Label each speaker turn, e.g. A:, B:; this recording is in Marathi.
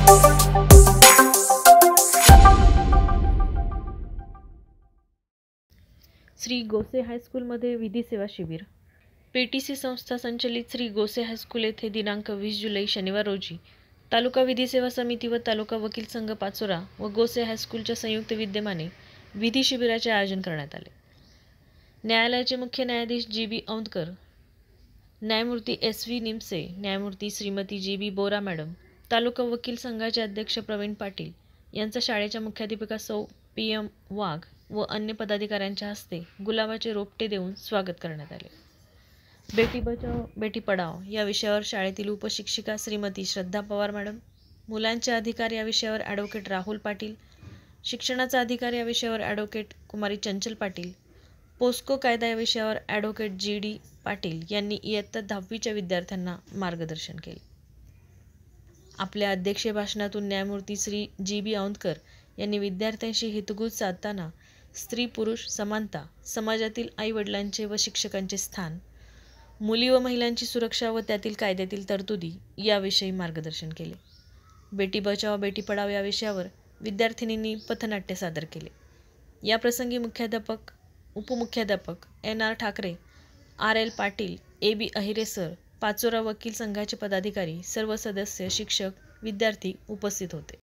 A: श्री गोसे हायस्कूलमध्ये विधी सेवा शिबिर. PTC संस्था संचलित श्री गोसे हायस्कूल येथे दिनांक 20 जुलै शनिवार रोजी तालुका विधी सेवा समिती व तालुका वकील संघ पाचोरा व गोसे हायस्कूलच्या संयुक्त विद्यमाने विधी शिबिराचे आयोजन करण्यात आले. न्यायालयाचे मुख्य न्यायाधीश GB औंधकर, न्यायमूर्ती SV निमसे, न्यायमूर्ती श्रीमती GB बोरा मॅडम, तालुका वकील संघाचे अध्यक्ष प्रवीण पाटील यांचा शाळेच्या मुख्याध्यापिका सौ PM वाघ व अन्य पदाधिकाऱ्यांच्या हस्ते गुलाबाचे रोपटे देऊन स्वागत करण्यात आले. बेटी बचाओ बेटी पढाओ या विषयावर शाळेतील उपशिक्षिका श्रीमती श्रद्धा पवार मॅडम, मुलांचे अधिकार या विषयावर ॲडव्होकेट राहुल पाटील, शिक्षणाचा अधिकार या विषयावर ॲडव्होकेट कुमारी चंचल पाटील, पोस्को कायदा या विषयावर ॲडव्होकेट GD पाटील यांनी इयत्ता 10वीच्या विद्यार्थ्यांना मार्गदर्शन केले. आपल्या अध्यक्षीय भाषणातून न्यायमूर्ती श्री GB औंधकर यांनी विद्यार्थ्यांशी हितगुज साधताना स्त्री पुरुष समानता, समाजातील आई-वडिलांचे व शिक्षकांचे स्थान, मुली व महिलांची सुरक्षा व त्यातील कायद्यातील तरतुदी याविषयी मार्गदर्शन केले. बेटी बचाओ बेटी पढाओ या विषयावर विद्यार्थिनींनी पथनाट्य सादर केले. याप्रसंगी मुख्याध्यापक, उपमुख्याध्यापक NR Thackeray, RL Patil, AB Ahire sir, Pachora वकील संघाचे पदाधिकारी, सर्व सदस्य, शिक्षक, विद्यार्थी उपस्थित होते.